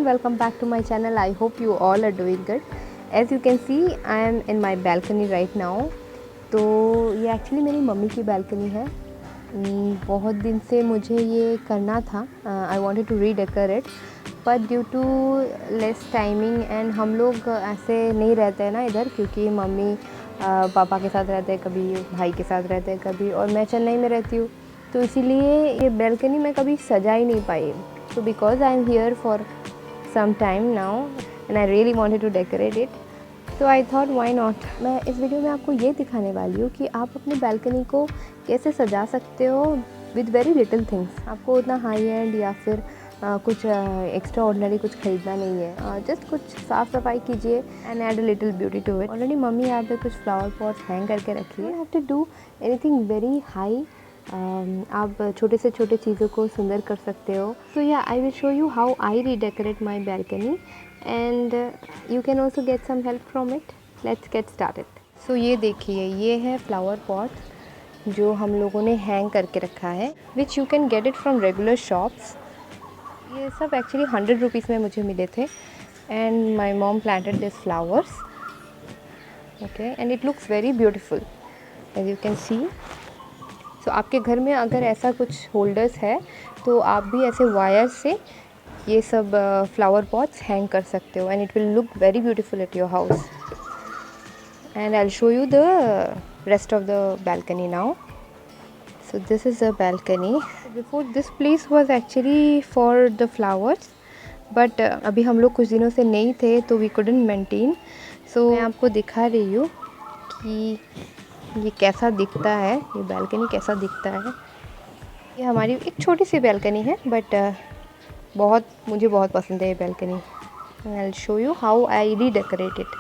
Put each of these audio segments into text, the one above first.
welcome back to my channel. I hope you all are doing good. As you can see, I am in my balcony right now. तो ये actually मेरी mummy की balcony है. बहुत दिन से मुझे ये करना था. I wanted to redecorate, but due to less timing and हम लोग ऐसे नहीं रहते हैं ना इधर, क्योंकि मम्मी पापा के साथ रहते हैं, कभी भाई के साथ रहते हैं कभी, और मैं चेन्नई में रहती हूँ. तो इसीलिए ये balcony मैं कभी सजा ही नहीं पाई. So because I am here for some time now and I really wanted to decorate it, so I thought why not. मैं इस वीडियो में आपको ये दिखाने वाली हूँ कि आप अपने balcony को कैसे सजा सकते हो with very little things. आपको उतना high end या फिर कुछ एक्स्ट्रा ऑर्डिनरी कुछ ख़रीदना नहीं है. जस्ट कुछ साफ़ सफाई कीजिए and add a little beauty to it. Already mummy यहाँ पे कुछ फ्लावर पॉट हैंग करके रखी है. Have to do anything very high. आप छोटे से छोटे चीज़ों को सुंदर कर सकते हो. So yeah I will show you how I redecorate my balcony and you can also get some help from it. Let's get started. So ये देखिए, ये है फ्लावर पॉट जो हम लोगों ने हैंग करके रखा है, which you can get it from regular shops. ये सब एक्चुअली 100 रुपीज़ में मुझे मिले थे and my mom planted this flowers. Okay, and it looks very beautiful as you can see. So आपके घर में अगर ऐसा कुछ होल्डर्स है तो आप भी ऐसे वायर से ये सब फ्लावर पॉट्स हैंग कर सकते हो and it will look very beautiful at your house. And I will show you the rest of the balcony now. So this is a balcony. Before this place was actually for the flowers, but अभी हम लोग कुछ दिनों से नहीं थे तो we couldn't maintain. So मैं आपको दिखा रही हूँ कि ये कैसा दिखता है, ये balcony कैसा दिखता है. ये हमारी एक छोटी सी balcony है, but मुझे बहुत पसंद है ये balcony. I'll show you how I redecorate it.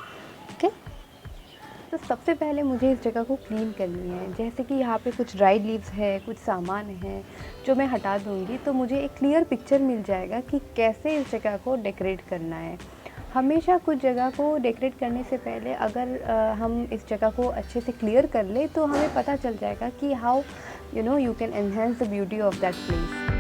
Okay? तो सबसे पहले मुझे इस जगह को क्लीन करनी है. जैसे कि यहाँ पे कुछ ड्राइड लीव्स है, कुछ सामान है जो मैं हटा दूँगी, तो मुझे एक क्लियर पिक्चर मिल जाएगा कि कैसे इस जगह को डेकोरेट करना है. हमेशा कुछ जगह को डेकोरेट करने से पहले अगर हम इस जगह को अच्छे से क्लियर कर ले तो हमें पता चल जाएगा कि how you can enhance the beauty of that place.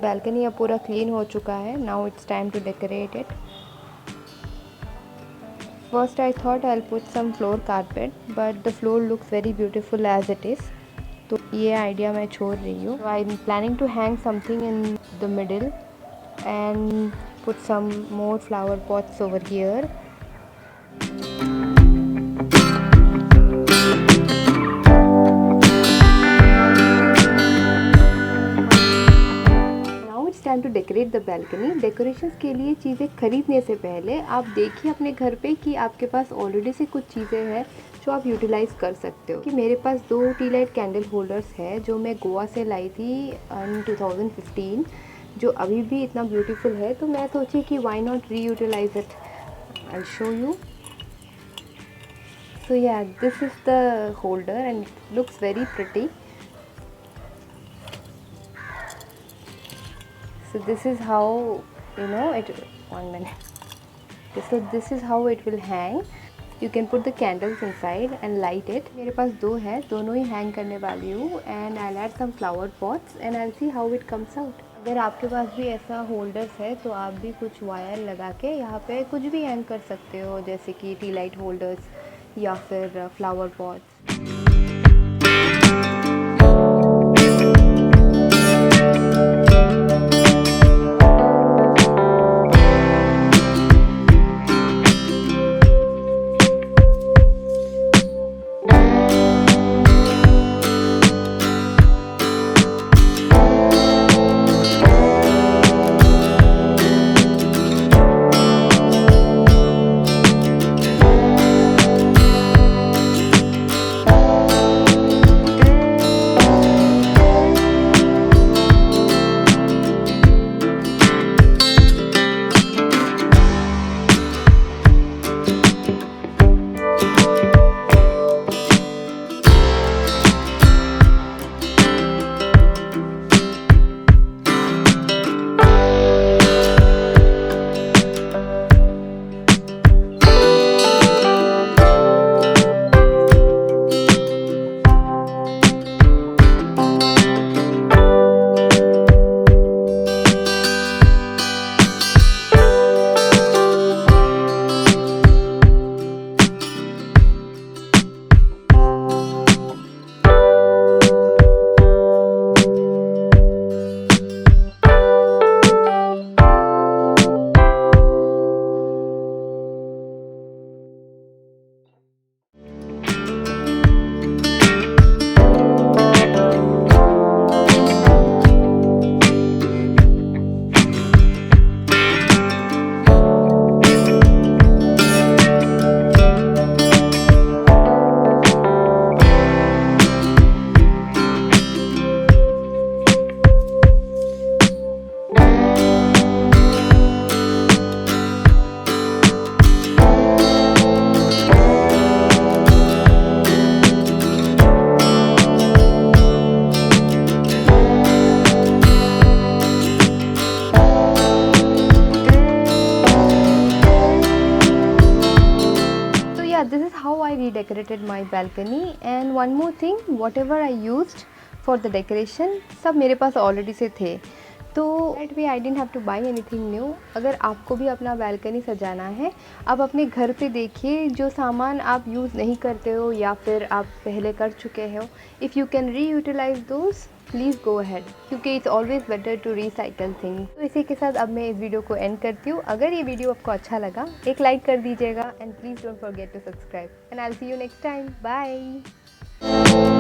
balcony अब पूरा क्लीन हो चुका है. Now it's time to decorate it. First I thought I will put some floor carpet, but the floor looks very beautiful as it is. तो ये idea मैं छोड़ रही हूँ. I am planning to hang something in the middle and put some more flower pots over here. Time to decorate the balcony. Decorations के लिए चीज़ें खरीदने से पहले आप देखिए अपने घर पे कि आपके पास ऑलरेडी से कुछ चीज़ें हैं जो आप यूटिलाइज़ कर सकते हो. कि मेरे पास 2 टी लाइट कैंडल होल्डर्स है जो मैं गोवा से लाई थी इन 2015, जो अभी भी इतना ब्यूटीफुल है. तो मैं सोची कि why not reutilise it. I show you. So yeah this is the holder and it looks very pretty. So this is how it. 1 minute. So this is how it will hang. You can put the candles inside and light it. मेरे पास 2 है, दोनों ही hang करने वाली हूँ. And I'll add some flower pots and I'll see how it comes out. अगर आपके पास भी ऐसा होल्डर्स है तो आप भी कुछ वायर लगा के यहाँ पे कुछ भी हैंग कर सकते हो, जैसे कि टी लाइट होल्डर्स या फिर flower pots. already decorated my balcony. And one more thing, whatever I used for the decoration सब मेरे पास ऑलरेडी से थे, तो that way I didn't have two by anything new. अगर आपको भी अपना बालकनी सजाना है, आप अपने घर पे देखिए जो सामान आप यूज़ नहीं करते हो या फिर आप पहले कर चुके हो, if you can reutilise those please go ahead, क्योंकि it's always better to recycle thing. तो इसी के साथ अब मैं इस वीडियो को एंड करती हूँ। अगर ये वीडियो आपको अच्छा लगा एक लाइक कर दीजिएगा, and please don't forget to subscribe, and I will see you next time. Bye.